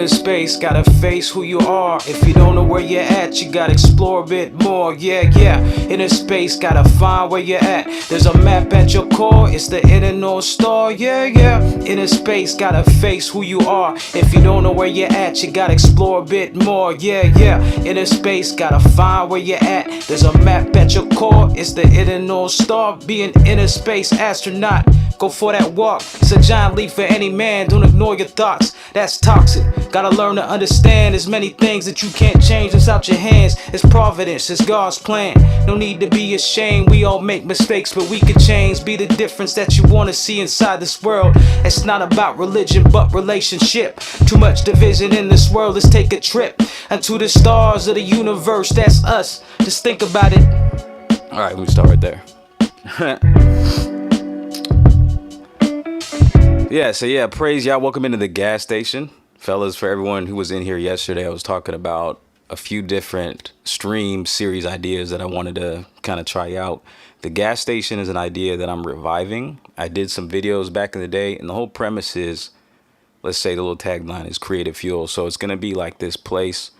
inner space, gotta face who you are. If you don't know where you're at, you gotta explore a bit more. Yeah, inner space, gotta find where you're at. There's a map at your core, it's the inner North Star. Yeah, inner space, gotta face who you are. If you don't know where you're at, you gotta explore a bit more. Yeah, inner space, gotta find where you're at. There's a map at your core, it's the inner North Star. Be an inner space astronaut, go for that walk. It's a giant leap for any man, don't ignore your thoughts, that's toxic. Gotta learn to understand there's many things that you can't change without your hands. It's providence, it's God's plan. No need to be ashamed, we all make mistakes, but we can change. Be the difference that you wanna see inside this world. It's not about religion but relationship. Too much division in this world, let's take a trip into the stars of the universe, that's us. Just think about it. Alright, let me start right there. Yeah, praise y'all. Welcome into the gas station. Fellas, for everyone who was in here yesterday, I was talking about a few different stream series ideas that I wanted to kind of try out. The gas station is an idea that I'm reviving. I did some videos back in the day, and the whole premise is, let's say the little tagline is creative fuel. So it's going to be like this place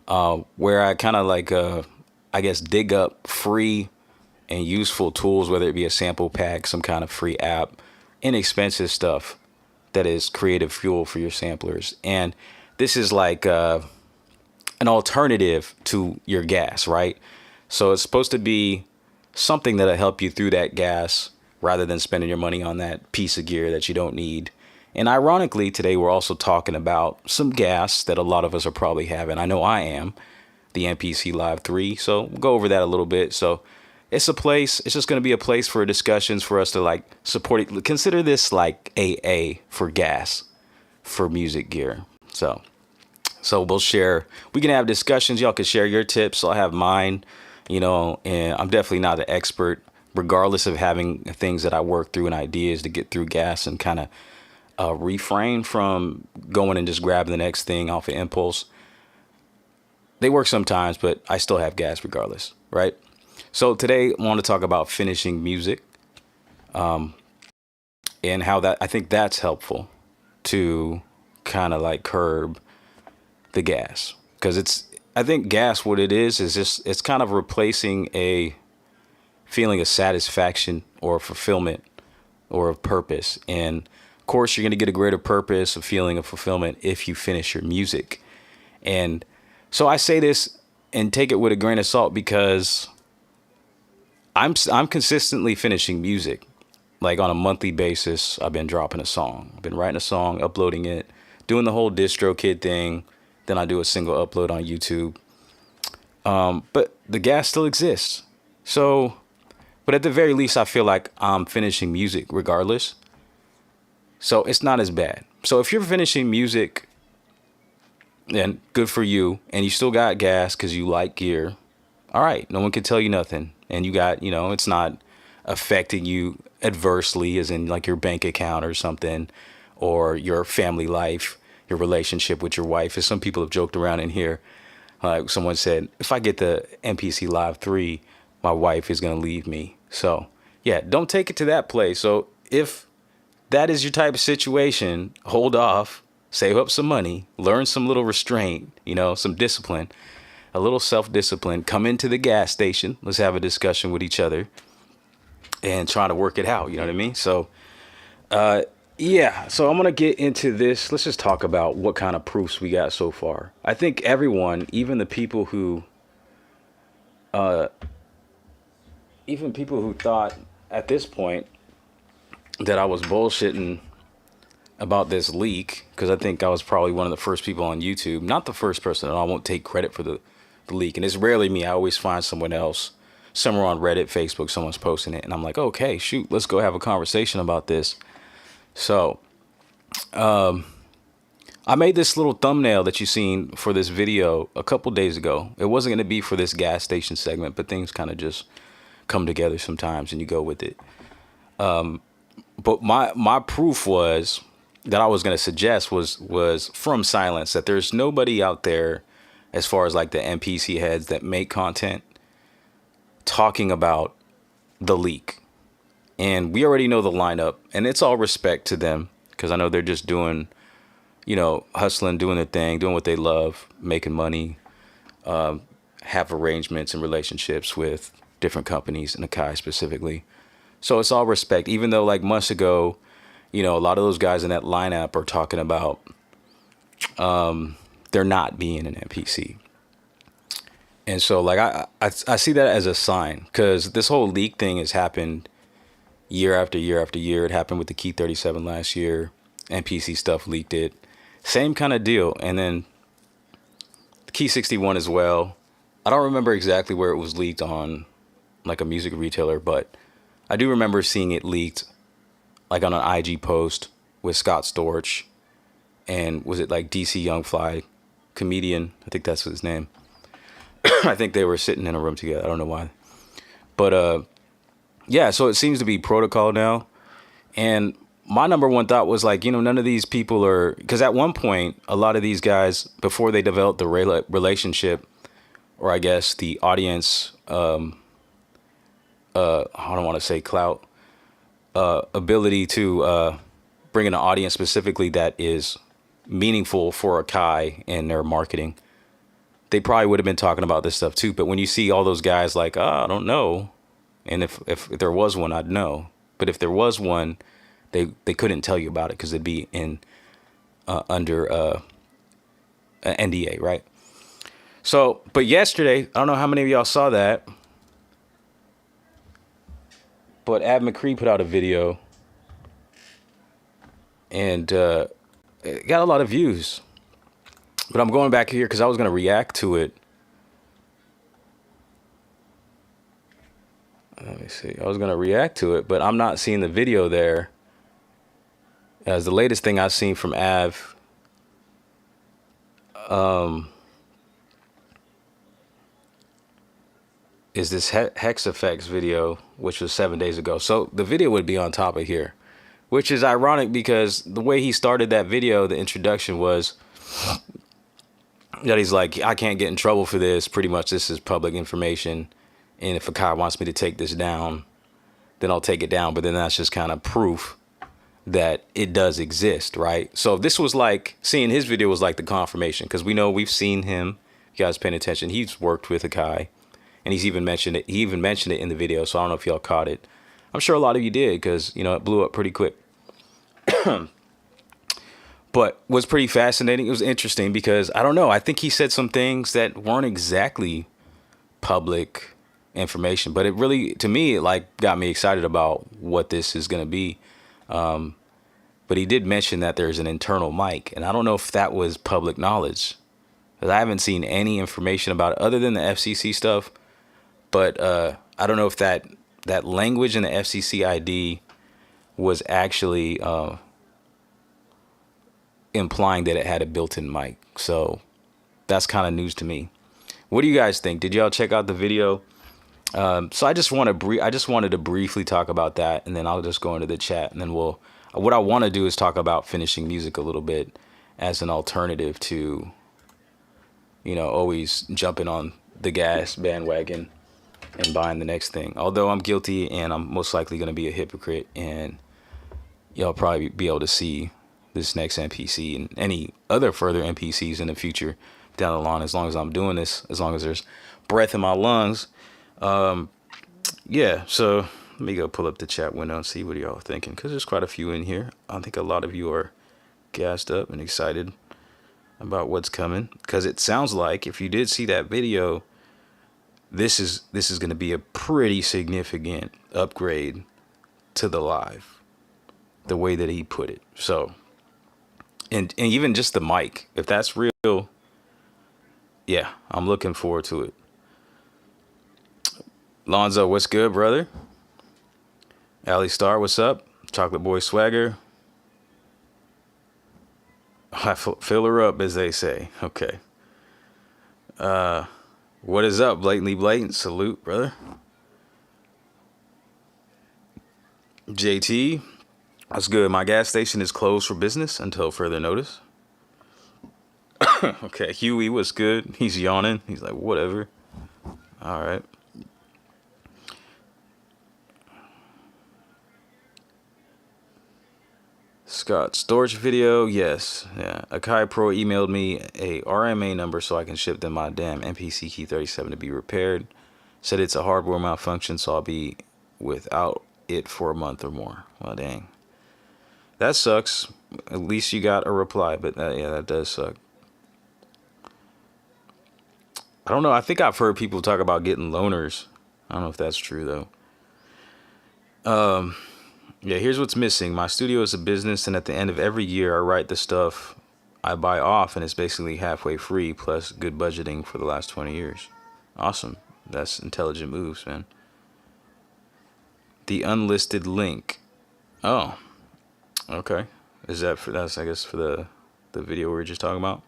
where I kind of like, I guess, dig up free and useful tools, whether it be a sample pack, some kind of free app, inexpensive stuff that is creative fuel for your samplers. And this is like an alternative to your gas, right? So it's supposed to be something that'll help you through that gas rather than spending your money on that piece of gear that you don't need. And ironically, today we're also talking about some gas that a lot of us are probably having. I know I am, the MPC Live 3. So we'll go over that a little bit. So it's a place, it's just going to be a place for discussions for us to like support it. Consider this like AA for gas, for music gear. So we'll share, we can have discussions. Y'all can share your tips. I'll have mine, and I'm definitely not an expert, regardless of having things that I work through and ideas to get through gas and kind of refrain from going and just grabbing the next thing off of impulse. They work sometimes, but I still have gas regardless, right? So today I want to talk about finishing music, and how I think that's helpful to kind of like curb the gas, because I think gas, what it is just, it's kind of replacing a feeling of satisfaction or fulfillment or of purpose. And of course you're going to get a greater purpose, a feeling of fulfillment if you finish your music. And so I say this and take it with a grain of salt, because I'm consistently finishing music. Like on a monthly basis, I've been dropping a song. I've been writing a song, uploading it, doing the whole DistroKid thing. Then I do a single upload on YouTube. But the gas still exists. So, but at the very least, I feel like I'm finishing music regardless. So it's not as bad. So if you're finishing music, then good for you. And you still got gas because you like gear. All right. No one can tell you nothing. And you got, it's not affecting you adversely, as in like your bank account or something, or your family life, your relationship with your wife. As some people have joked around in here, like someone said, if I get the MPC Live 3, my wife is going to leave me. So yeah, don't take it to that place. So if that is your type of situation, hold off, save up some money, learn some little restraint, some discipline. A little self-discipline, come into the gas station. Let's have a discussion with each other and try to work it out. You know what I mean? So, so I'm going to get into this. Let's just talk about what kind of proofs we got so far. I think everyone, even people who thought at this point that I was bullshitting about this leak, because I think I was probably one of the first people on YouTube, not the first person, and I won't take credit for the leak. And it's rarely me. I always find someone else, somewhere on Reddit, Facebook, someone's posting it, and I'm like, okay, shoot, let's go have a conversation about this. So I made this little thumbnail that you seen for this video a couple days ago. It wasn't going to be for this gas station segment, but things kind of just come together sometimes and you go with it. But my proof was that I was going to suggest was from silence, that there's nobody out there, as far as like the MPC heads that make content, talking about the leak. And we already know the lineup, and it's all respect to them, because I know they're just doing you know, hustling, doing their thing, doing what they love, making money, have arrangements and relationships with different companies and Akai specifically. So it's all respect, even though like months ago, you know, a lot of those guys in that lineup are talking about there not being an MPC. And so like I see that as a sign, because this whole leak thing has happened year after year after year. It happened with the Key 37 last year. MPC stuff leaked it. Same kind of deal. And then the Key 61 as well. I don't remember exactly where it was leaked on like a music retailer, but I do remember seeing it leaked like on an IG post with Scott Storch and was it like DC Young Fly, comedian? I think that's his name. I think they were sitting in a room together. I don't know why. But yeah, so it seems to be protocol now. And my number one thought was like, you know, none of these people are, because at one point, a lot of these guys, before they developed the relationship, or I guess the audience, I don't want to say clout, ability to bring in an audience specifically that is meaningful for Akai and their marketing, they probably would have been talking about this stuff too. But when you see all those guys like, oh, I don't know. And if there was one, I'd know. But if there was one, they couldn't tell you about it because it'd be in under an NDA, right? So, but yesterday, I don't know how many of y'all saw that, but Ab McCree put out a video and it got a lot of views. But I'm going back here because I was going to react to it. Let me see. I was going to react to it, but I'm not seeing the video there. As the latest thing I've seen from Av, is this Hex Effects video, which was 7 days ago. So the video would be on top of here, which is ironic because the way he started that video, the introduction was that he's like, I can't get in trouble for this. Pretty much this is public information. And if Akai wants me to take this down, then I'll take it down. But then that's just kind of proof that it does exist, right? So this was like, seeing his video was like the confirmation, because we know we've seen him. You guys paying attention? He's worked with Akai, and he's even mentioned it. He even mentioned it in the video. So I don't know if y'all caught it. I'm sure a lot of you did, because you know it blew up pretty quick. But was pretty fascinating. It was interesting because I don't know. I think he said some things that weren't exactly public information, but it really, to me, it like got me excited about what this is going to be. But he did mention that there's an internal mic, and I don't know if that was public knowledge, because I haven't seen any information about it other than the FCC stuff. But I don't know if that language in the FCC ID was actually implying that it had a built-in mic. So that's kind of news to me. What do you guys think? Did y'all check out the video? So I just wanted to briefly talk about that, and then I'll just go into the chat, and then what I want to do is talk about finishing music a little bit as an alternative to, you know, always jumping on the gas bandwagon and buying the next thing. Although I'm guilty, and I'm most likely going to be a hypocrite, and y'all probably be able to see this next MPC and any other further MPCs in the future down the line, as long as I'm doing this, as long as there's breath in my lungs. Yeah, so let me go pull up the chat window and see what y'all are thinking, because there's quite a few in here. I think a lot of you are gassed up and excited about what's coming, because it sounds like, if you did see that video, this is going to be a pretty significant upgrade to the live, the way that he put it. So, and even just the mic, if that's real, yeah, I'm looking forward to it. Lonzo, what's good, brother? Ali Star, what's up? Chocolate Boy Swagger. I fill her up, as they say. Okay. What is up, Blatantly Blatant? Salute, brother. JT, that's good. My gas station is closed for business until further notice. Okay, Huey, what's good? He's yawning. He's like, whatever. All right. Scott, storage video, yes. Yeah. Akai Pro emailed me a RMA number so I can ship them my damn MPC Key 37 to be repaired. Said it's a hardware malfunction, so I'll be without it for a month or more. Well, dang. That sucks. At least you got a reply, but yeah, that does suck. I don't know. I think I've heard people talk about getting loaners. I don't know if that's true, though. Yeah, here's what's missing. My studio is a business, and at the end of every year, I write the stuff I buy off, and it's basically halfway free, plus good budgeting for the last 20 years. Awesome. That's intelligent moves, man. The unlisted link. Oh, okay. Is that for, that's, I guess, for the video we were just talking about?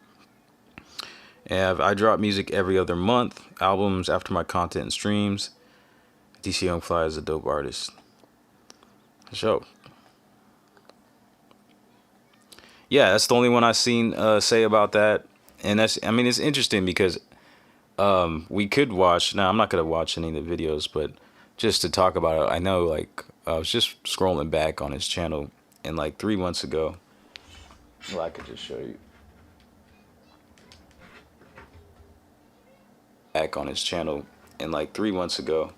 And I drop music every other month, albums after my content and streams. DC Young Fly is a dope artist. So, yeah, that's the only one I've seen say about that. And that's, I mean, it's interesting because we could watch, now I'm not going to watch any of the videos, but just to talk about it, I know, like, I was just scrolling back on his channel, and like 3 months ago, well, I could just show you. Back on his channel, and like 3 months ago,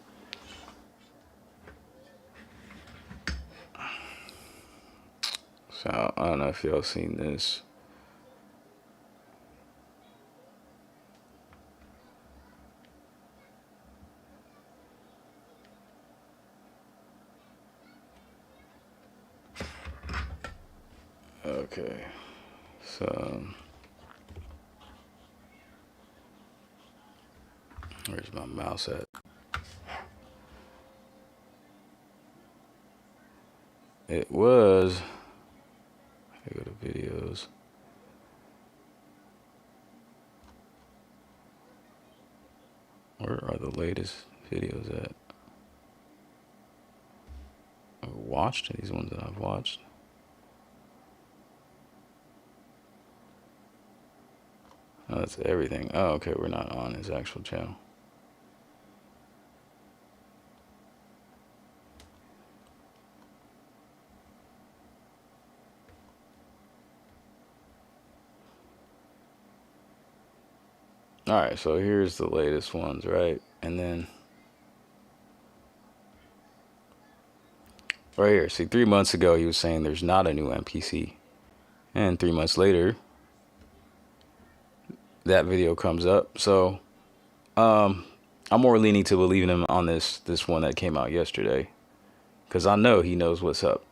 so I don't know if y'all seen this. Okay, so where's my mouse at? It was, I go to videos. Where are the latest videos at? I've watched these ones that I've watched. Oh, that's everything. Oh, okay, we're not on his actual channel. Alright, so here's the latest ones, right? And then right here, see, 3 months ago he was saying there's not a new MPC. And 3 months later, that video comes up. So I'm more leaning to believing him on this one that came out yesterday, because I know he knows what's up.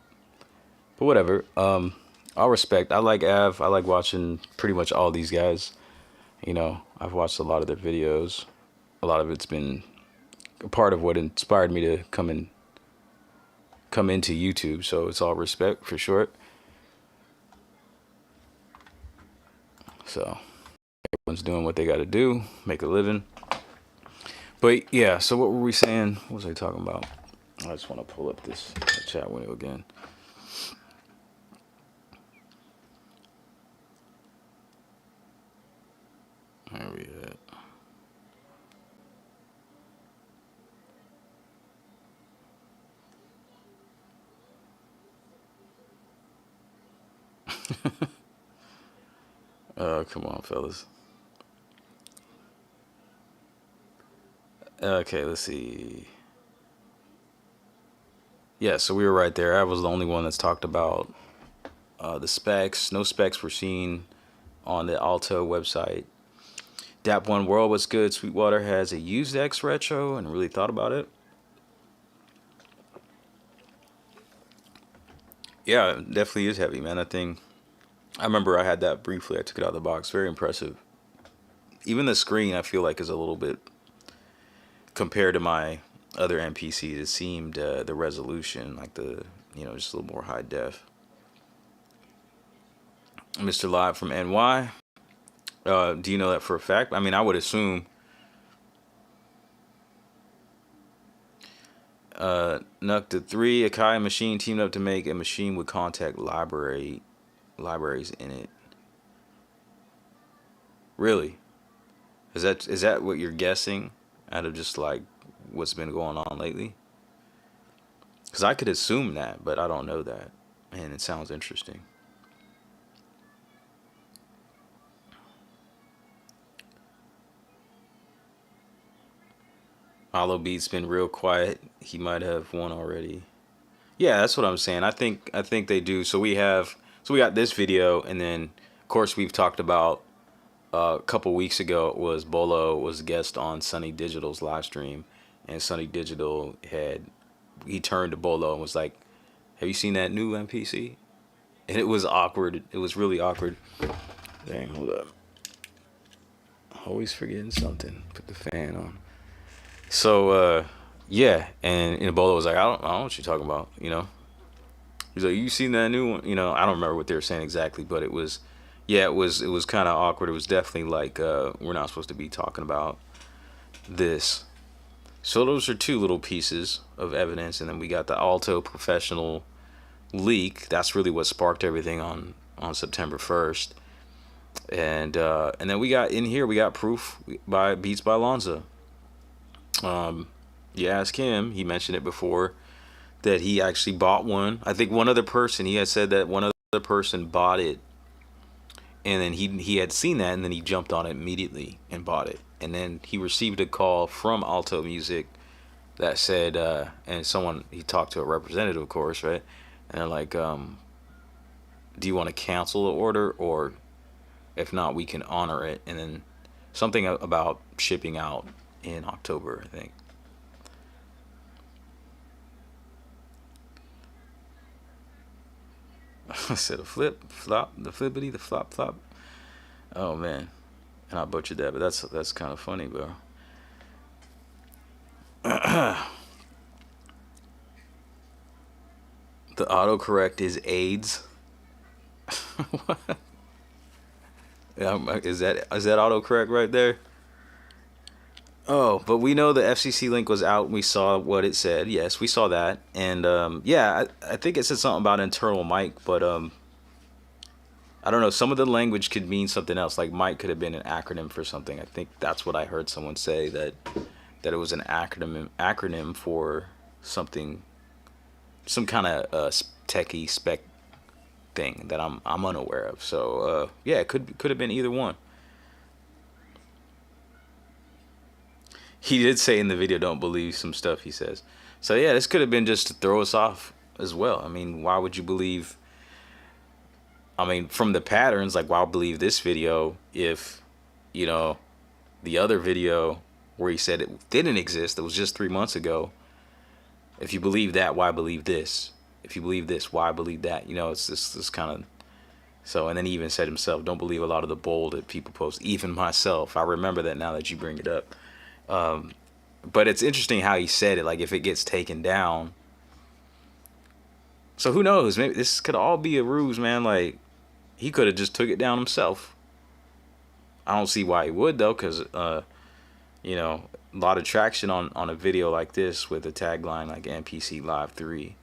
But whatever. I'll respect. I like Av. I like watching pretty much all these guys. You know, I've watched a lot of their videos. A lot of it's been a part of what inspired me to come into YouTube. So it's all respect for sure. So everyone's doing what they got to do, make a living. But yeah, so what were we saying? What was I talking about? I just want to pull up this chat window again. Where we at? Come on, fellas. Okay, let's see. Yeah, so we were right there. I was the only one that's talked about the specs. No specs were seen on the Alto website. Dap One World, what's good? Sweetwater has a used X retro and really thought about it. Yeah, it definitely is heavy, man. That thing, I remember I had that briefly. I took it out of the box. Very impressive. Even the screen, I feel like, is a little bit, compared to my other MPCs, it seemed the resolution, like the, you know, just a little more high def. Mr. Live from NY. Do you know that for a fact? I mean, I would assume. Nuck the 3 Akai machine teamed up to make a machine with contact libraries in it. Really? Is that what you're guessing out of just like what's been going on lately? Because I could assume that, but I don't know that. and it sounds interesting. Hollow Beat's been real quiet. He might have one already. Yeah, that's what I'm saying. I think they do. So we got this video, and then of course we've talked about a couple weeks ago was Bolo was a guest on Sunny Digital's live stream, and Sunny Digital he turned to Bolo and was like, "Have you seen that new MPC?" And it was awkward. It was really awkward. Dang, hold up. Always forgetting something. Put the fan on. So yeah, and Bolo was like, I don't know what you're talking about, you know. He's like, you seen that new one? You know, I don't remember what they were saying exactly, but it was, yeah, it was kind of awkward. It was definitely like we're not supposed to be talking about this. So those are two little pieces of evidence, and then we got the Alto Professional leak. That's really what sparked everything on September 1st. And then we got in here, we got proof by Beats by Lonza. You ask him, he mentioned it before, that he actually bought one. I think one other person, he had said that one other person bought it, and then he had seen that, and then he jumped on it immediately and bought it. And then he received a call from Alto Music that said, and someone, he talked to a representative, of course, right? And they're like, do you want to cancel the order, or if not, we can honor it. And then something about shipping out in October, I think. I said a flip, flop, the flippity, the flop, flop. Oh man, and I butchered that, but that's kind of funny, bro. The autocorrect is AIDS. What? Is that autocorrect right there? Oh, but we know the FCC link was out, and we saw what it said. Yes, we saw that, and yeah, I think it said something about internal mic, but I don't know. Some of the language could mean something else. Like mic could have been an acronym for something. I think that's what I heard someone say, that it was an acronym for something, some kind of techie spec thing that I'm unaware of. So yeah, it could have been either one. He did say in the video, don't believe some stuff he says. So yeah, this could have been just to throw us off as well. I mean, why would you believe? I mean, from the patterns, like, why believe this video if, you know, the other video where he said it didn't exist, that was just 3 months ago. If you believe that, why believe this? If you believe this, why believe that? You know, it's this kind of. So, and then he even said himself, don't believe a lot of the bold that people post, even myself. I remember that now that you bring it up. But it's interesting how he said it, like if it gets taken down. So who knows? Maybe this could all be a ruse, man. Like he could have just took it down himself. I don't see why he would though, because you know, a lot of traction on a video like this with a tagline like MPC Live 3.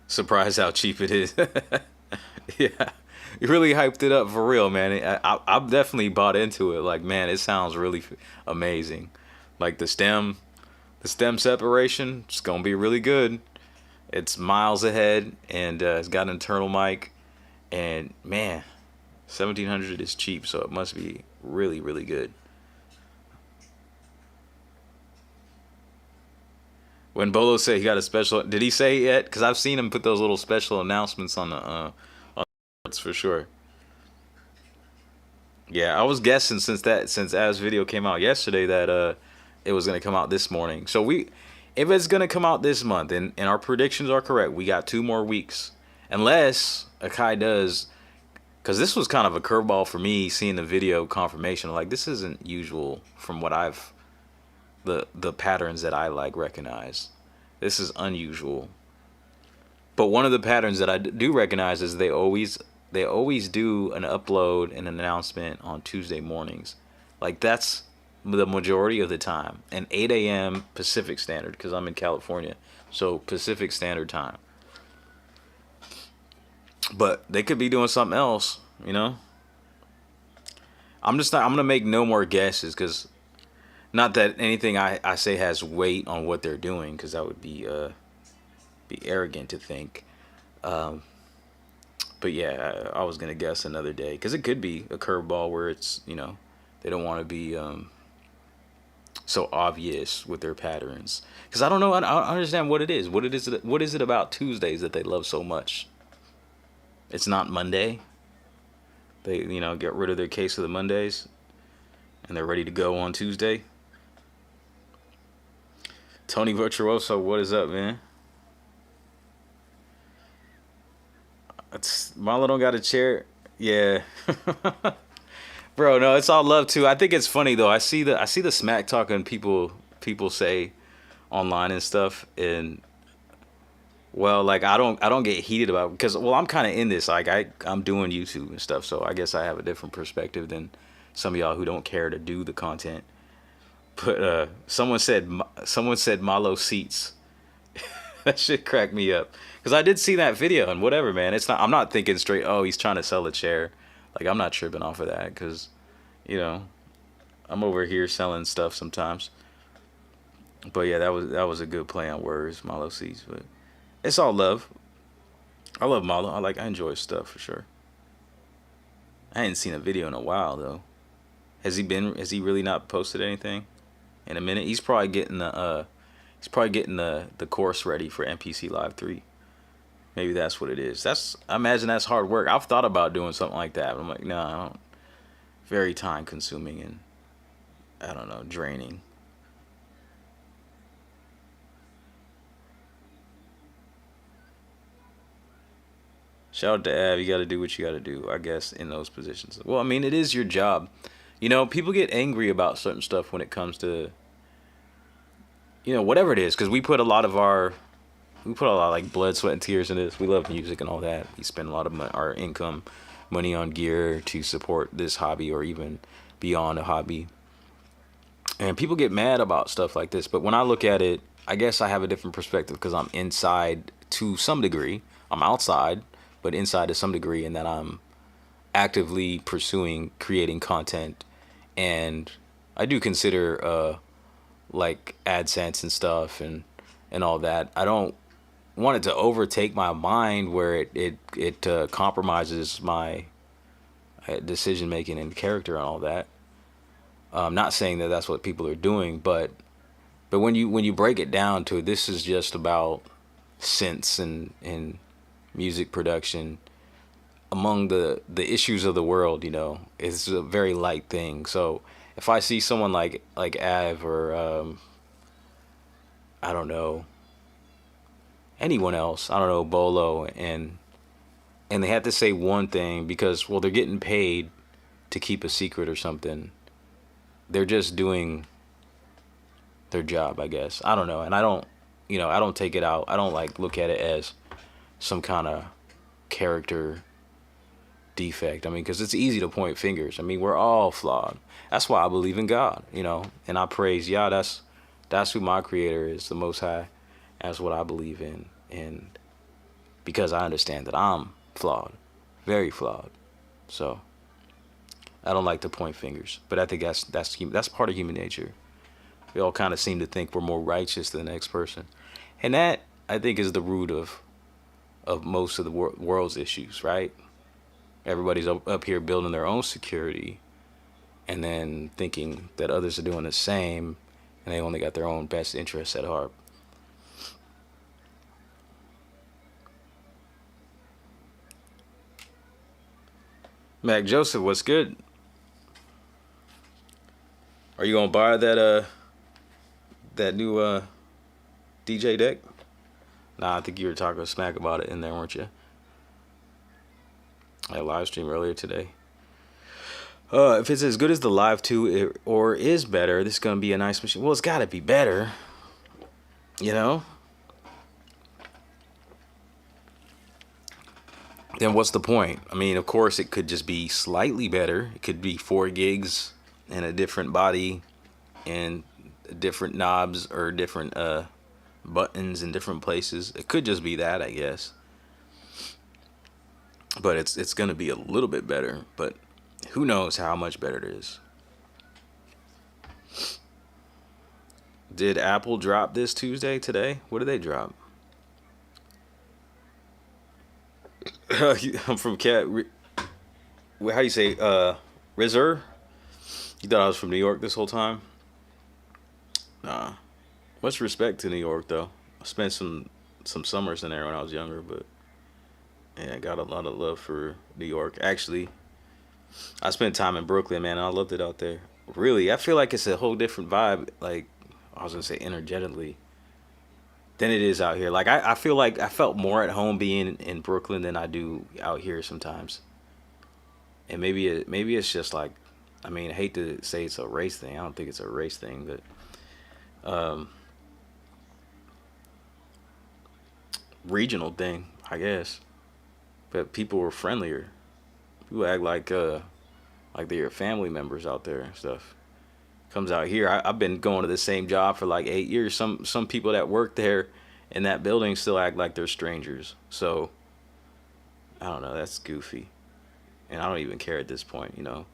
Surprised how cheap it is. Yeah. You really hyped it up for real, man. I've definitely bought into it. Like, man, it sounds really amazing. Like the stem separation, it's gonna be really good. It's miles ahead, and it's got an internal mic. And man, 1700 is cheap, so it must be really, really good. When Bolo said he got a special, did he say it yet? Because I've seen him put those little special announcements on the for sure. Yeah, I was guessing since Av's video came out yesterday that it was gonna come out this morning. So if it's gonna come out this month and our predictions are correct, we got 2 more weeks. Unless Akai does, because this was kind of a curveball for me seeing the video confirmation. Like this isn't usual from what the patterns that I like recognize. This is unusual. But one of the patterns that I do recognize is they always do an upload and an announcement on Tuesday mornings. Like that's the majority of the time. And 8 a.m. Pacific Standard, because I'm in California. So Pacific Standard Time. But they could be doing something else, you know? I'm going to make no more guesses because Not that anything I say has weight on what they're doing, because that would be arrogant to think. Um, but yeah, I was gonna guess another day, because it could be a curveball where it's, they don't want to be so obvious with their patterns. Because I don't know, I don't understand what it is. What is it about Tuesdays that they love so much? It's not Monday. They get rid of their case of the Mondays, and they're ready to go on Tuesday. Tony Virtuoso, what is up, man? Marlo don't got a chair. Yeah. Bro, no, it's all love too. I think it's funny though. I see the smack talking people say online and stuff, and well, like I don't get heated about, because well, I'm kind of in this, like I'm doing YouTube and stuff, so I guess I have a different perspective than some of y'all who don't care to do the content. But someone said Malo seats. That shit cracked me up, because I did see that video, and whatever, man. It's not. I'm not thinking straight. Oh, he's trying to sell a chair. Like, I'm not tripping off of that, because, you know, I'm over here selling stuff sometimes. But yeah, that was a good play on words, Malo seats. But it's all love. I love Malo. I enjoy his stuff for sure. I hadn't seen a video in a while though. Has he really not posted anything in a minute? He's probably getting the course ready for MPC Live 3. Maybe that's what it is. I imagine that's hard work. I've thought about doing something like that, but I'm like, no, I don't. Very time consuming and, I don't know, draining. Shout out to Av. You got to do what you got to do, I guess, in those positions. Well, I mean, it is your job. People get angry about certain stuff when it comes to, whatever it is, because we put a lot of like blood, sweat, and tears in this. We love music and all that. We spend a lot of our income, money on gear to support this hobby, or even beyond a hobby. And people get mad about stuff like this. But when I look at it, I guess I have a different perspective, because I'm inside to some degree. I'm outside, but inside to some degree, in that I'm actively pursuing creating content. And I do consider like AdSense and stuff, and all that. I don't want it to overtake my mind where it compromises my decision making and character and all that. I'm not saying that that's what people are doing, but when you break it down to, this is just about synths and music production, among the issues of the world, it's a very light thing. So if I see someone like Av, or I don't know, anyone else, I don't know, Bolo, and they have to say one thing because, well, they're getting paid to keep a secret or something. They're just doing their job, I guess. I don't know, and I don't take it out. I don't look at it as some kind of character defect. I mean, because it's easy to point fingers. I mean, we're all flawed. That's why I believe in God, and I praise Yah. That's who my creator is, the Most High. That's what I believe in, and because I understand that I'm flawed, very flawed. So I don't like to point fingers, but I think that's part of human nature. We all kind of seem to think we're more righteous than the next person, and that, I think, is the root of most of the world's issues, right? Everybody's up here building their own security, and then thinking that others are doing the same, and they only got their own best interests at heart. Mac Joseph, what's good? Are you gonna buy that new DJ deck? Nah, I think you were talking smack about it in there, weren't you? I live stream earlier today. If it's as good as the Live 2, or is better, this is gonna be a nice machine. Well, it's gotta be better, you know? Then what's the point? I mean, of course, it could just be slightly better. It could be 4 gigs and a different body and different knobs, or different buttons in different places. It could just be that, I guess. But it's gonna be a little bit better. But who knows how much better it is? Did Apple drop this Tuesday today? What did they drop? I'm from Cat. How do you say? Reserve? You thought I was from New York this whole time? Nah. Much respect to New York though. I spent some summers in there when I was younger, but yeah, I got a lot of love for New York. Actually, I spent time in Brooklyn, man. And I loved it out there. Really, I feel like it's a whole different vibe. Like I was gonna say, energetically, than it is out here. Like I feel like I felt more at home being in Brooklyn than I do out here sometimes. And maybe it's just like, I mean, I hate to say it's a race thing. I don't think it's a race thing, but regional thing, I guess. But people were friendlier. People act like they're family members out there and stuff. Comes out here, I've been going to the same job for like 8 years. Some people that work there in that building still act like they're strangers. So I don't know. That's goofy, and I don't even care at this point. You know,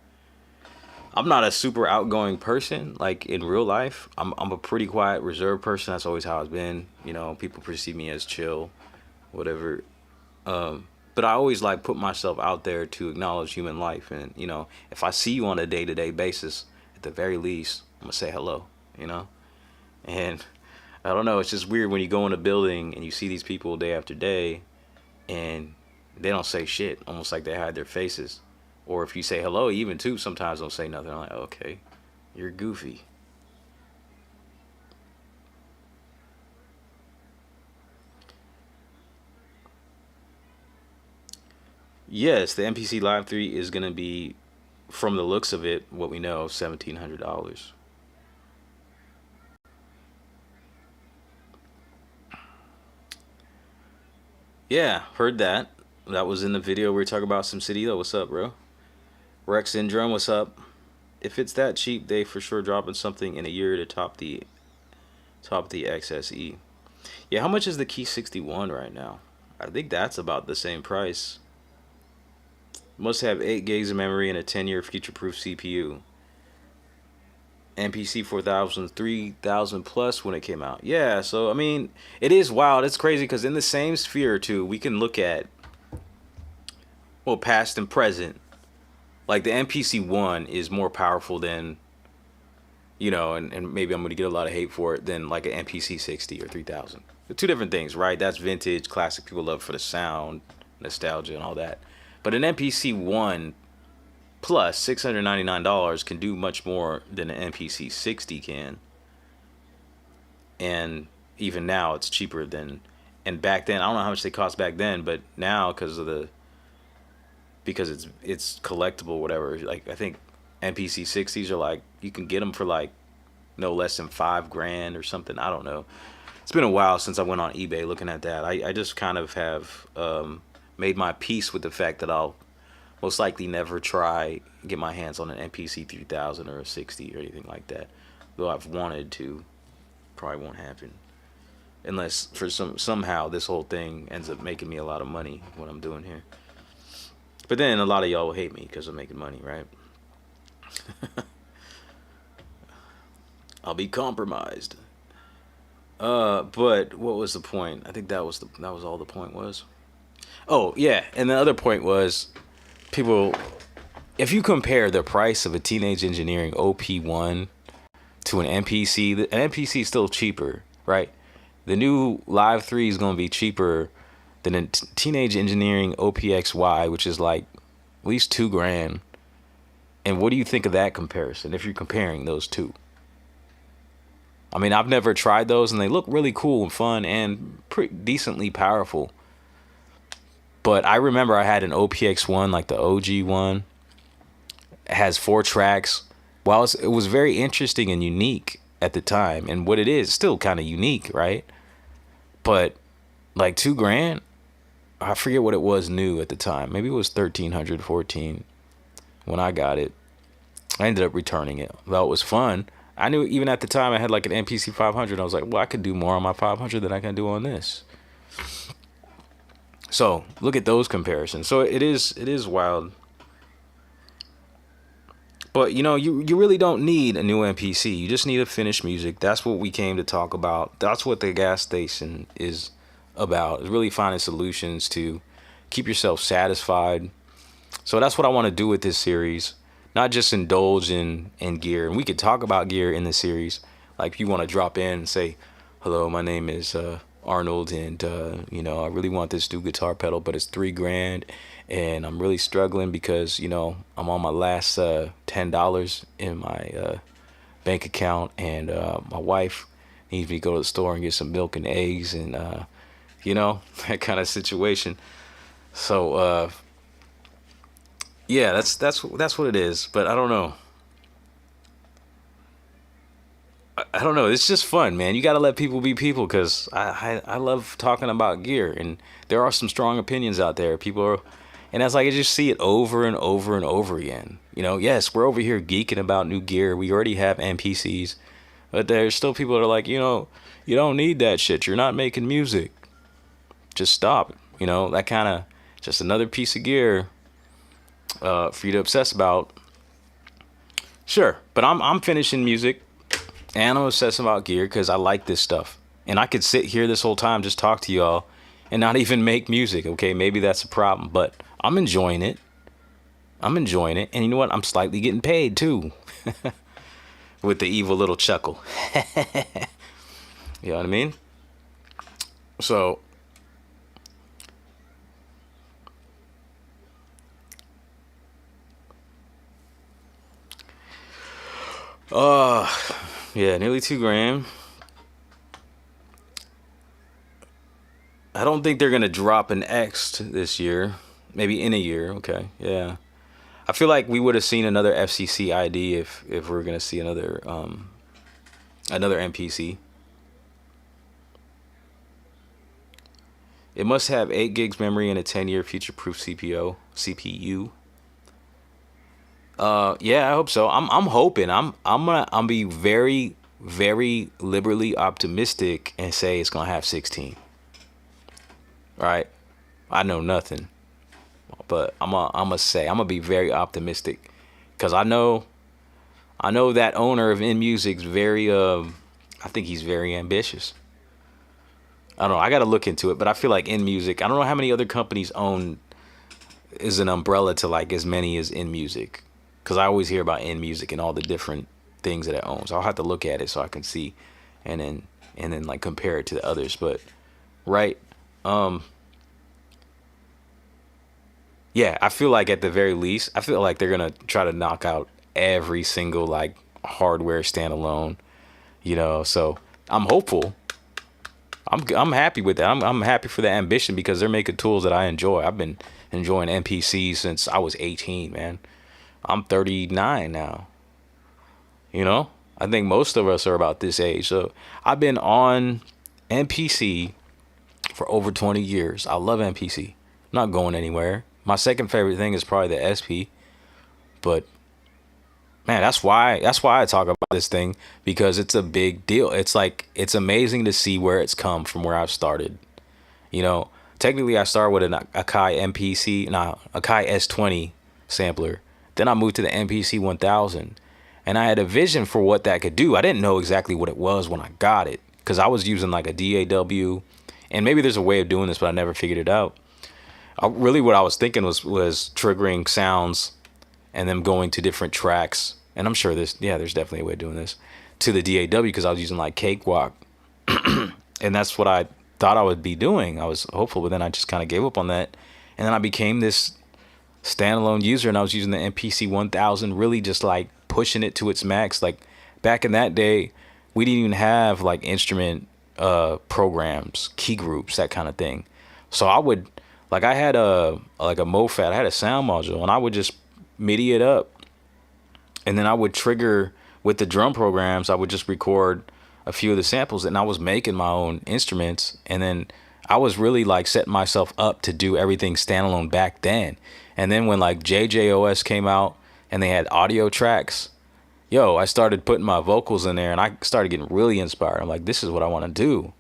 I'm not a super outgoing person. Like in real life, I'm a pretty quiet, reserved person. That's always how I've been. You know, people perceive me as chill, whatever. But I always like put myself out there to acknowledge human life, and you know, if I see you on a day-to-day basis, at the very least, I'm gonna say hello. You know, and I don't know. It's just weird when you go in a building and you see these people day after day, and they don't say shit. Almost like they hide their faces. Or if you say hello, even too, sometimes don't say nothing. I'm like, okay, you're goofy. Yes, the MPC Live 3 is gonna be, from the looks of it, what we know, $1,700. Yeah, heard that. That was in the video we were talking about some city though. What's up, bro? Rex Syndrome, what's up? If it's that cheap, they for sure dropping something in a year to top the XSE. Yeah, how much is the Key 61 right now? I think that's about the same price. Must have 8 gigs of memory and a 10-year future-proof CPU. MPC 4000, 3000 plus when it came out. Yeah, so I mean, it is wild. It's crazy because in the same sphere too, we can look at, well, past and present. Like the MPC 1 is more powerful than, you know, and maybe I'm going to get a lot of hate for it, than like an MPC 60 or 3000. They're two different things, right? That's vintage, classic. People love for the sound, nostalgia, and all that. But an MPC 1 plus $699 can do much more than an MPC 60 can. And even now, it's cheaper than. And back then, I don't know how much they cost back then, but now because it's collectible, whatever. Like I think MPC 60s are like, you can get them for like no less than $5,000 or something. I don't know. It's been a while since I went on eBay looking at that. I just kind of have made my peace with the fact that I'll most likely never try get my hands on an MPC 3000 or a 60 or anything like that. Though I've wanted to, probably won't happen unless for somehow this whole thing ends up making me a lot of money, what I'm doing here. But then a lot of y'all will hate me because I'm making money, right? I'll be compromised. But what was the point? I think that was all the point was. Oh yeah, and the other point was, people, if you compare the price of a Teenage Engineering OP1 to an MPC, an MPC is still cheaper, right? The new Live 3 is going to be cheaper than a Teenage Engineering OPXY, which is like at least $2,000. And what do you think of that comparison if you're comparing those two? I mean, I've never tried those, and they look really cool and fun and pretty decently powerful. But I remember I had an OPX1, like the OG one. It has 4 tracks. While it was very interesting and unique at the time, and what it is, still kind of unique, right? But like $2,000, I forget what it was new at the time. Maybe it was 1,300, 14 when I got it. I ended up returning it. Though it was fun. I knew even at the time I had like an MPC 500. I was like, well, I could do more on my 500 than I can do on this. So look at those comparisons. So it is wild. But you really don't need a new MPC. You just need a finished music. That's what we came to talk about. That's what the gas station is about. Is really finding solutions to keep yourself satisfied. So that's what I want to do with this series. Not just indulge in gear. And we could talk about gear in the series. Like if you want to drop in and say, "Hello, my name is Arnold, and I really want this new guitar pedal, but it's $3,000, and I'm really struggling because I'm on my last $10 in my bank account, and my wife needs me to go to the store and get some milk and eggs, and that kind of situation." So yeah, that's what it is. But I don't know. I don't know. It's just fun, man. You got to let people be people, because I love talking about gear, and there are some strong opinions out there. People are, and that's like I just see it over and over and over again. Yes, we're over here geeking about new gear. We already have MPCs, but there's still people that are like, you don't need that shit. You're not making music. Just stop. That kind of just another piece of gear for you to obsess about. Sure, but I'm finishing music. And I'm obsessing about gear because I like this stuff. And I could sit here this whole time, just talk to y'all, and not even make music. Okay, maybe that's a problem, but I'm enjoying it. And you know what? I'm slightly getting paid too. With the evil little chuckle. You know what I mean? So yeah, nearly $2,000. I don't think they're gonna drop an X this year. Maybe in a year. Okay, yeah. I feel like we would have seen another FCC ID if we're gonna see another MPC. It must have 8 gigs memory and a 10-year future-proof CPU. Yeah, I hope so. I'm hoping. I'm be very, very liberally optimistic and say it's gonna have 16. Right? I know nothing, but I'm gonna be very optimistic, because I know that owner of In Music's very I think he's very ambitious. I don't know. I got to look into it, but I feel like In Music. I don't know how many other companies own is an umbrella to like as many as In Music. Because I always hear about In Music and all the different things that it owns. I'll have to look at it so I can see, and then like compare it to the others. But right, yeah, I feel like at the very least, I feel like they're gonna try to knock out every single like hardware standalone. So I'm hopeful. I'm happy with that. I'm happy for the ambition, because they're making tools that I enjoy. I've been enjoying MPCs since I was 18, man. I'm 39 now. I think most of us are about this age. So I've been on MPC for over 20 years. I love MPC. I'm not going anywhere. My second favorite thing is probably the SP. But man, that's why I talk about this thing, because it's a big deal. It's like, it's amazing to see where it's come from, where I've started. Technically I started with an Akai S20 sampler. Then I moved to the MPC 1000, and I had a vision for what that could do. I didn't know exactly what it was when I got it, because I was using like a DAW, and maybe there's a way of doing this, but I never figured it out. Really what I was thinking was triggering sounds and them going to different tracks. And I'm sure there's definitely a way of doing this to the DAW, because I was using like Cakewalk. And that's what I thought I would be doing. I was hopeful, but then I just kind of gave up on that. And then I became this standalone user, and I was using the MPC 1000, really just like pushing it to its max. Like back in that day, we didn't even have like instrument programs, key groups, that kind of thing. So I would, like, I had a MoFat, I had a sound module, and I would just MIDI it up, and then I would trigger with the drum programs. I would just record a few of the samples, and I was making my own instruments. And then I was really like setting myself up to do everything standalone back then. And then when like JJOS came out and they had audio tracks, I started putting my vocals in there, and I started getting really inspired. I'm like, this is what I want to do.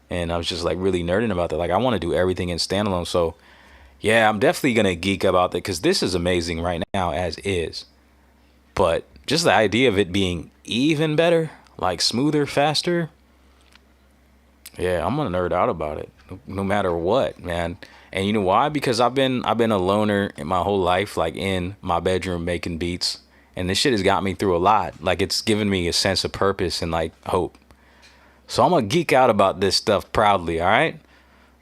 And I was just like really nerding about that. Like, I want to do everything in standalone. So yeah, I'm definitely going to geek about that, because this is amazing right now as is. But just the idea of it being even better, like smoother, faster, yeah, I'm gonna nerd out about it, no matter what, man. And you know why? Because I've been a loner in my whole life, like in my bedroom making beats, and this shit has got me through a lot. Like it's given me a sense of purpose and like hope. So I'm gonna geek out about this stuff proudly. All right,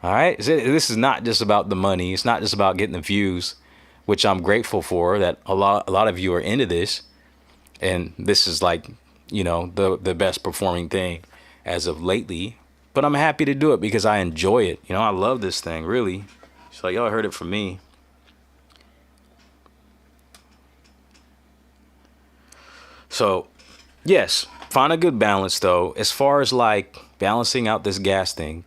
all right. This is not just about the money. It's not just about getting the views, which I'm grateful for. That a lot of you are into this, and this is like, the best performing thing as of lately. But I'm happy to do it because I enjoy it. I love this thing, really. It's like y'all heard it from me. So, yes, find a good balance though. As far as like balancing out this gas thing,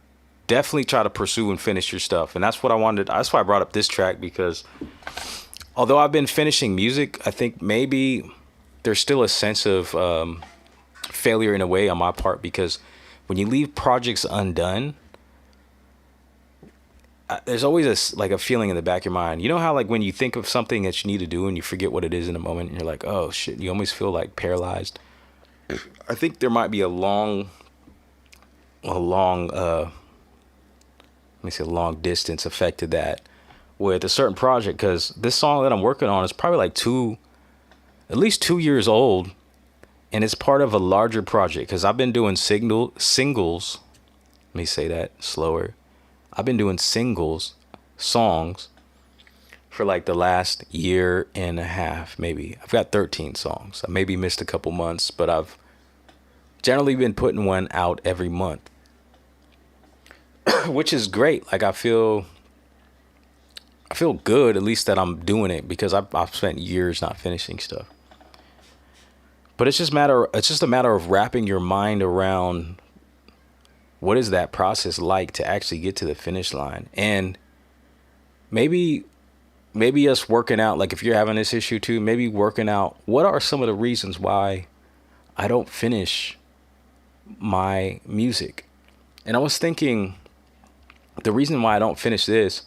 definitely try to pursue and finish your stuff. And that's what I wanted. That's why I brought up this track, because although I've been finishing music, I think maybe there's still a sense of failure in a way on my part, because when you leave projects undone, there's always a feeling in the back of your mind. You know how like when you think of something that you need to do and you forget what it is in a moment, and you're like, oh shit, you almost feel like paralyzed. I think there might be a long let me say long distance effect to that with a certain project, because this song that I'm working on is probably like at least 2 years old, and it's part of a larger project, because I've been doing singles. Let me say that slower. I've been doing songs for like the last year and a half, maybe. I've got 13 songs. I maybe missed a couple months, but I've generally been putting one out every month, which is great. Like I feel good, at least that I'm doing it, because I've spent years not finishing stuff. But it's just a matter of wrapping your mind around what is that process like to actually get to the finish line. And maybe us working out, like if you're having this issue too, maybe working out what are some of the reasons why I don't finish my music. And I was thinking the reason why I don't finish this,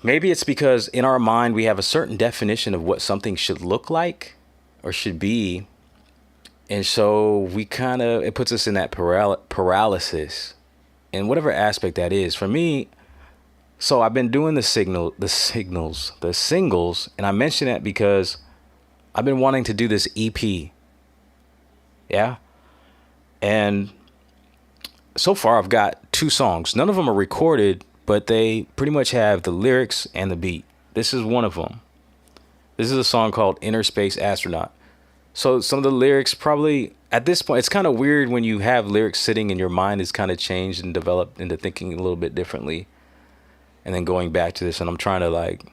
maybe it's because in our mind we have a certain definition of what something should look like or should be. And so it puts us in that paralysis in whatever aspect that is. For me, so I've been doing the singles, and I mention that because I've been wanting to do this EP. Yeah. And so far I've got 2 songs. None of them are recorded, but they pretty much have the lyrics and the beat. This is one of them. This is a song called Inner Space Astronaut. So some of the lyrics probably at this point, it's kind of weird when you have lyrics sitting and your mind is kind of changed and developed into thinking a little bit differently. And then going back to this, and I'm trying to like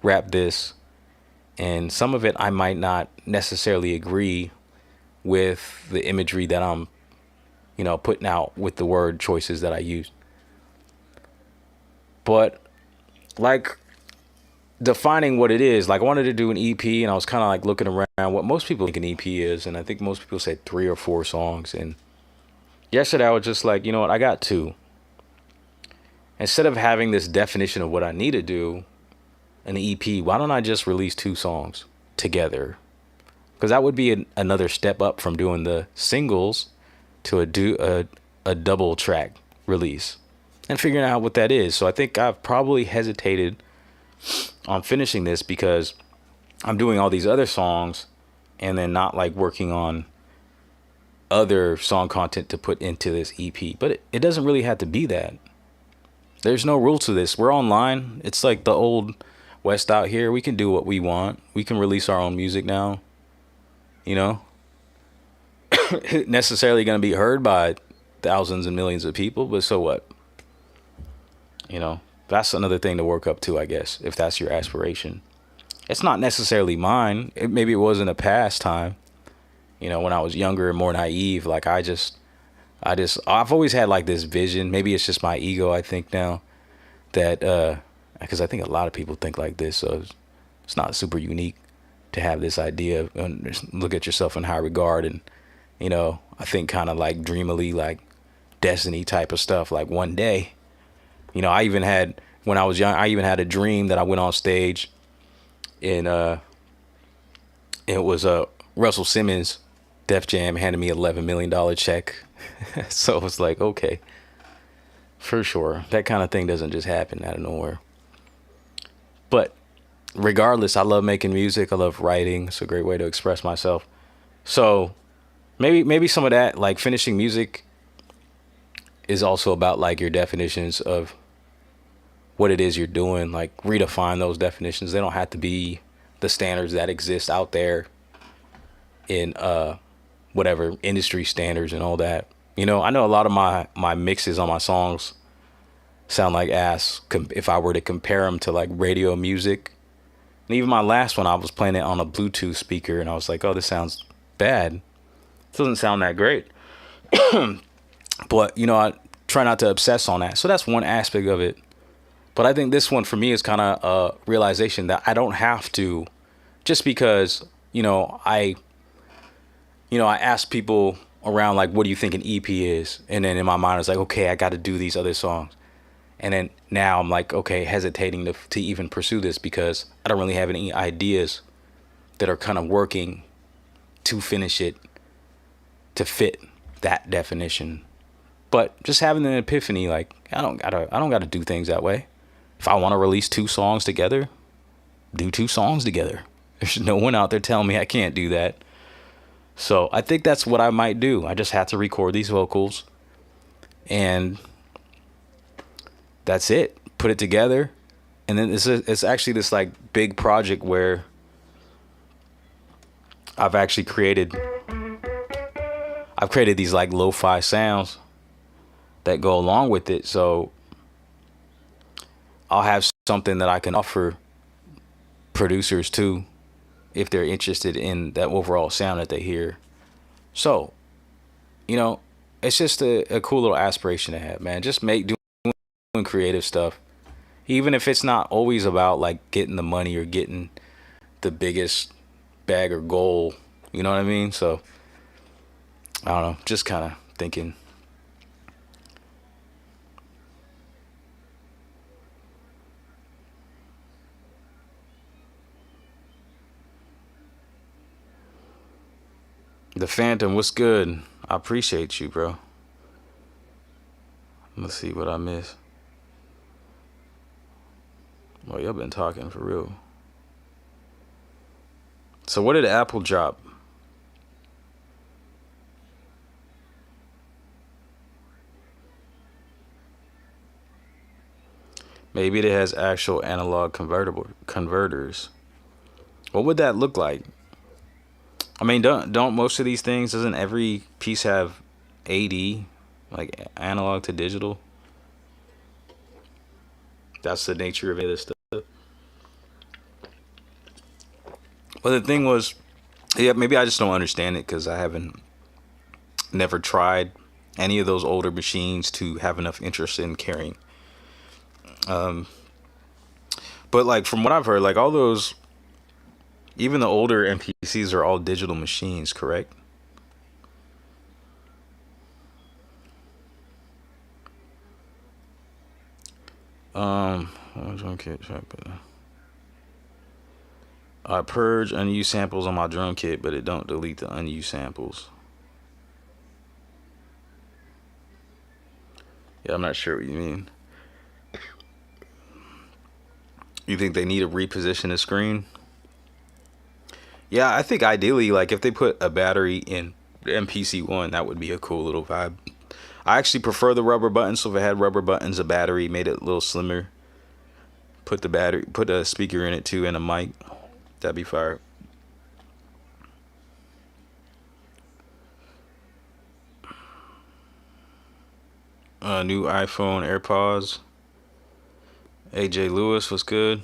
rap this, and some of it I might not necessarily agree with the imagery that I'm, putting out with the word choices that I use. But like defining what it is, like I wanted to do an EP, and I was kind of like looking around what most people think an EP is, and I think most people say 3 or 4 songs. And yesterday I was just like, you know what, I got 2. Instead of having this definition of what I need to do, an EP, why don't I just release 2 songs together? Because that would be another step up from doing the singles to a double track release and figuring out what that is. So I think I've probably hesitated on finishing this because I'm doing all these other songs and then not like working on other song content to put into this EP. But it doesn't really have to be that. There's no rule to this. We're online. It's like the old West out here. We can do what we want. We can release our own music now. Necessarily going to be heard by thousands and millions of people, but so what? That's another thing to work up to, I guess, if that's your aspiration. It's not necessarily mine. Maybe it was in a past time, when I was younger and more naive. Like I've always had like this vision. Maybe it's just my ego, I think now, that because I think a lot of people think like this, so it's not super unique to have this idea and look at yourself in high regard. And I think kind of like dreamily, like destiny type of stuff. Like one day, I even had, when I was young, I even had a dream that I went on stage in It was Russell Simmons, Def Jam handed me $11 million check. So it's like, okay, for sure, that kind of thing doesn't just happen out of nowhere. But regardless, I love making music. I love writing. It's a great way to express myself. So maybe some of that, like finishing music, is also about like your definitions of what it is you're doing. Like redefine those definitions. They don't have to be the standards that exist out there in whatever industry standards and all that. You know, I know a lot of my mixes on my songs sound like ass if I were to compare them to like radio music. And even my last one, I was playing it on a Bluetooth speaker, and I was like, oh, this sounds bad. It doesn't sound that great. But, you know, I try not to obsess on that. So that's one aspect of it. But I think this one for me is kind of a realization that I don't have to, just because, I ask people around, like, what do you think an EP is? And then in my mind, it's like, okay, I got to do these other songs. And then now I'm like, okay, hesitating to even pursue this because I don't really have any ideas that are kind of working to finish it to fit that definition. But just having an epiphany, like, I don't gotta do things that way. If I want to release 2 songs together, do 2 songs together. There's no one out there telling me I can't do that. So I think that's what I might do. I just have to record these vocals, and that's it. Put it together, and then it's actually this like big project where I've created these like lo-fi sounds that go along with it. So I'll have something that I can offer producers too, if they're interested in that overall sound that they hear. So, it's just a cool little aspiration to have, man. Just doing creative stuff, even if it's not always about like getting the money or getting the biggest bag or goal. You know what I mean? So I don't know, just kind of thinking. The Phantom, what's good? I appreciate you, bro. Let's see what I missed. Well, y'all been talking for real. So what did Apple drop? Maybe it has actual analog converters. What would that look like? I mean, don't most of these things, doesn't every piece have AD, like analog to digital? That's the nature of this stuff. But the thing was, yeah, maybe I just don't understand it because I never tried any of those older machines to have enough interest in carrying. But like from what I've heard, like all those, even the older MPCs are all digital machines, correct? Drum kit track, I purge unused samples on my drum kit, but it don't delete the unused samples. Yeah, I'm not sure what you mean. You think they need to reposition the screen? Yeah, I think ideally, like if they put a battery in the MPC-1, that would be a cool little vibe. I actually prefer the rubber buttons, so if it had rubber buttons, a battery, made it a little slimmer. Put a speaker in it too, and a mic. That'd be fire. New iPhone AirPods. AJ Lewis was good.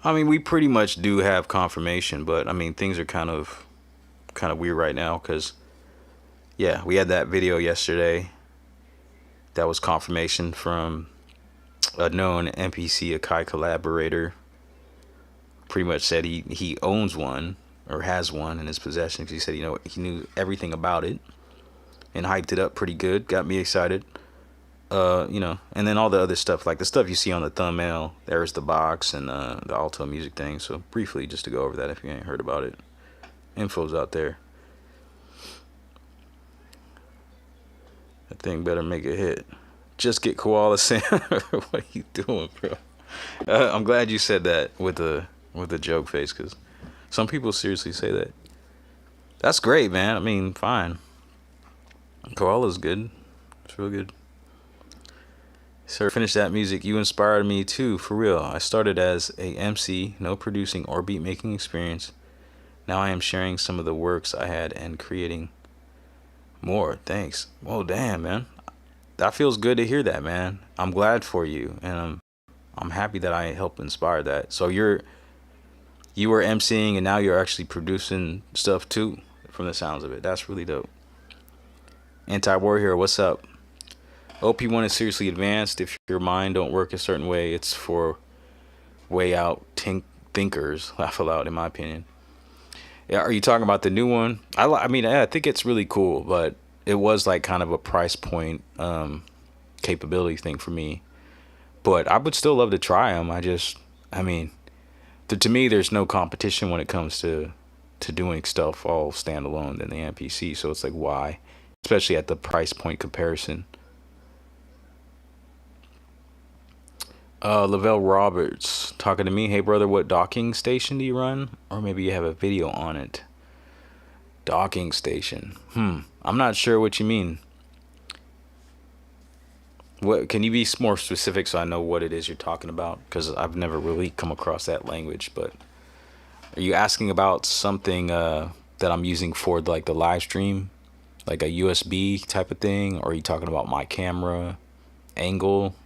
I mean, we pretty much do have confirmation, but I mean, things are kind of weird right now because, yeah, we had that video yesterday. That was confirmation from a known MPC Akai collaborator. Pretty much said he owns one or has one in his possession because he said he knew everything about it and hyped it up pretty good. Got me excited. You know, and then all the other stuff, like the stuff you see on the thumbnail. There's the box and the Alto music thing. So briefly, just to go over that if you ain't heard about it, info's out there. That thing better make a hit. Just get Koala Sam. What are you doing, bro? I'm glad you said that with a joke face, because some people seriously say that. That's great, man. I mean, fine. Koala's good. It's real good. Sir, finish that music. You inspired me too, for real. I started as a MC, no producing or beat making experience. Now I am sharing some of the works I had and creating more. Thanks. Oh, damn, man. That feels good to hear that, man. I'm glad for you, and I'm happy that I helped inspire that. So you were MCing and now you're actually producing stuff too, from the sounds of it. That's really dope. Anti-war hero, what's up? OP1 is seriously advanced. If your mind don't work a certain way, it's for way out thinkers. Laugh aloud, in my opinion. Yeah, are you talking about the new one? I mean, I think it's really cool, but it was like kind of a price point capability thing for me. But I would still love to try them. I mean, to me, there's no competition when it comes to doing stuff all standalone than the MPC. So it's like, why? Especially at the price point comparison. Lavelle Roberts talking to me. Hey brother, what docking station do you run? Or maybe you have a video on it. Docking station. I'm not sure what you mean. What can you be more specific so I know what it is you're talking about? Because I've never really come across that language. But are you asking about something that I'm using for like the live stream, like a USB type of thing? Or are you talking about my camera angle?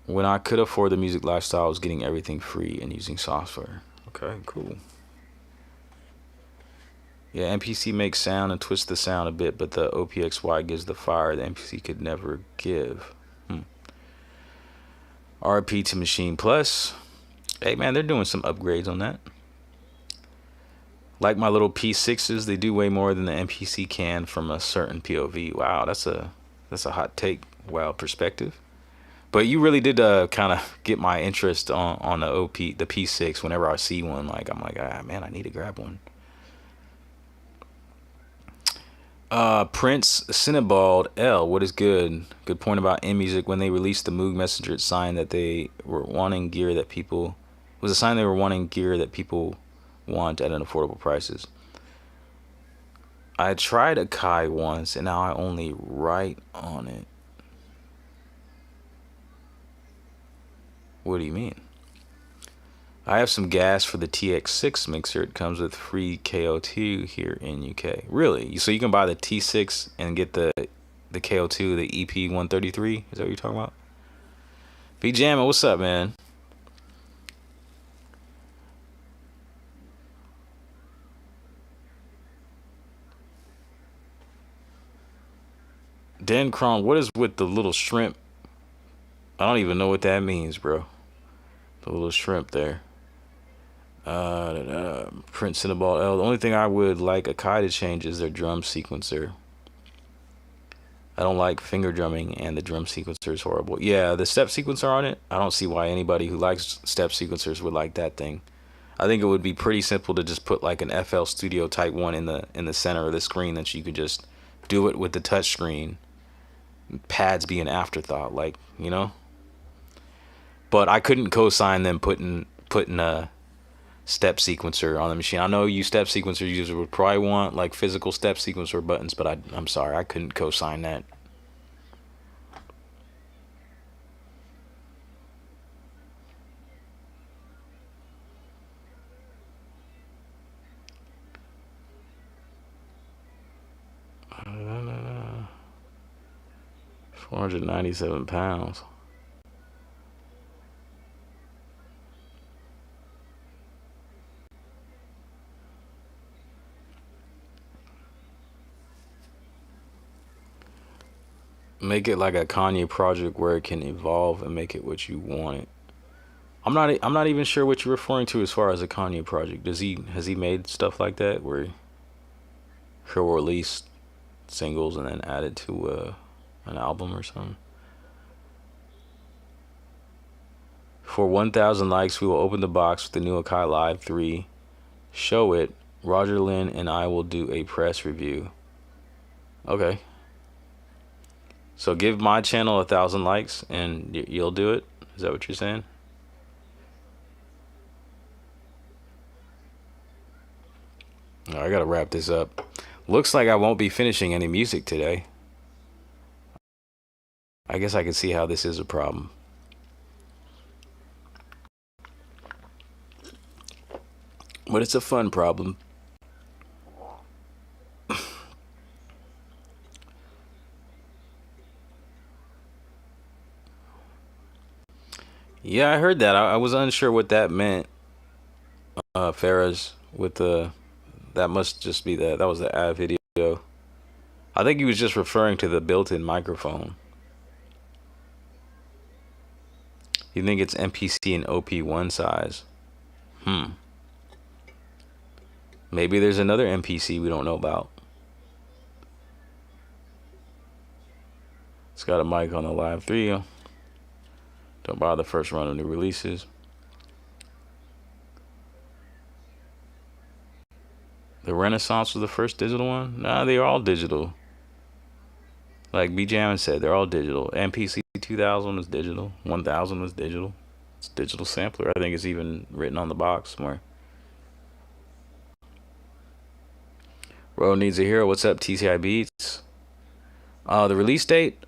When I could afford the music lifestyle, I was getting everything free and using software. Okay, cool. Yeah, MPC makes sound and twists the sound a bit, but the OPXY gives the fire the MPC could never give. RP to Machine Plus. Hey man, they're doing some upgrades on that. Like my little P6s, they do way more than the MPC can from a certain POV. Wow, that's a hot take. Wow, perspective. But you really did kind of get my interest on the P6. Whenever I see one, like I'm like, man, I need to grab one. Prince Cinnabald L, what is good? Good point about in music. When they released the Moog Messenger, it signed that they were wanting gear that people was a sign they were wanting gear that people want at an affordable prices. I tried Akai once, and now I only write on it. What do you mean? I have some gas for the TX6 mixer. It comes with free KO2 here in UK. Really? So you can buy the T6 and get the KO2, the EP133? Is that what you're talking about? B Jammin', what's up, man? Dan Cron, what is with the little shrimp? I don't even know what that means, bro. The little shrimp there. Prince Cinnaball L. The only thing I would like Akai to change is their drum sequencer. I don't like finger drumming, and the drum sequencer is horrible. Yeah, the step sequencer on it, I don't see why anybody who likes step sequencers would like that thing. I think it would be pretty simple to just put like an FL Studio Type 1 in the center of the screen, that you could just do it with the touch screen. Pads be an afterthought, like, you know? But I couldn't co-sign them putting a step sequencer on the machine. I know you step sequencer users would probably want like physical step sequencer buttons, but I'm sorry, I couldn't co-sign that. £497. Make it like a Kanye project where it can evolve and make it what you want it. I'm not even sure what you're referring to as far as a Kanye project. Has he made stuff like that where He'll release singles and then add it to an album or something. For 1,000 likes, we will open the box with the new Akai Live 3. Show it. Roger Lynn and I will do a press review. Okay. So give my channel 1,000 likes and you'll do it? Is that what you're saying? All right, I gotta wrap this up. Looks like I won't be finishing any music today. I guess I can see how this is a problem. But it's a fun problem. Yeah, I heard that. I was unsure what that meant. Farah's with the, that must just be that was the ad video. I think he was just referring to the built-in microphone. You think it's MPC and OP1 size? Maybe there's another MPC we don't know about. It's got a mic on the Live 3. Don't bother the first run of new releases. The Renaissance was the first digital one? Nah, they are all digital. Like B-Jam said, they're all digital. MPC 2000 was digital. 1000 was digital. It's a digital sampler. I think it's even written on the box somewhere. Road needs a hero. What's up, TCI Beats? The release date,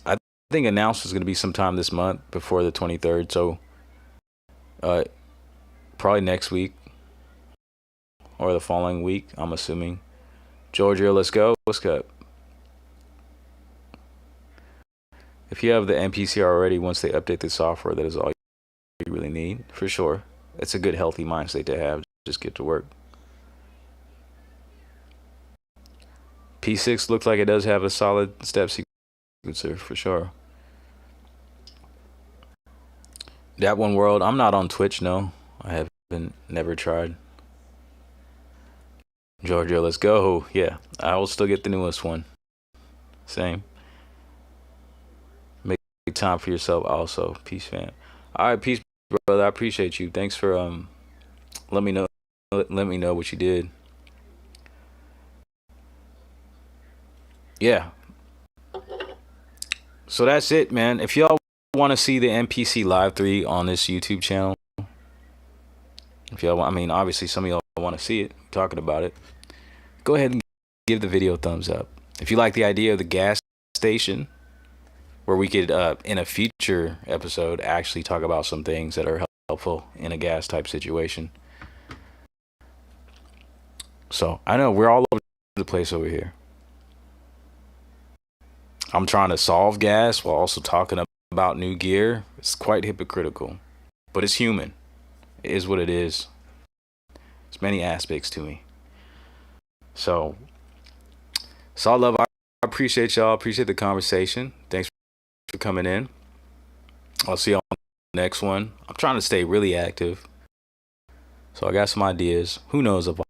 I think announced was going to be sometime this month before the 23rd. So probably next week or the following week, I'm assuming. Georgia, let's go. What's up? If you have the MPC already, once they update the software, that is all you really need, for sure. It's a good, healthy mind state to have. Just get to work. P6 looks like it does have a solid step sequencer, for sure. That One World, I'm not on Twitch, no. I haven't, never tried. Georgia, let's go. Yeah, I will still get the newest one. Same. Make time for yourself also. Peace, fam. All right, peace, brother. I appreciate you. Thanks for let me know what you did. Yeah. So that's it, man. If y'all want to see the MPC Live 3 on this YouTube channel, if y'all want, I mean, obviously some of y'all want to see it, talking about it, go ahead and give the video a thumbs up. If you like the idea of the gas station, where we could, in a future episode, actually talk about some things that are helpful in a gas type situation. So I know we're all over the place over here. I'm trying to solve gas while also talking about new gear. It's quite hypocritical, but it's human. It is what it is. There's many aspects to me. So all love. I appreciate y'all. Appreciate the conversation. Thanks for coming in. I'll see y'all on the next one. I'm trying to stay really active. So I got some ideas. Who knows if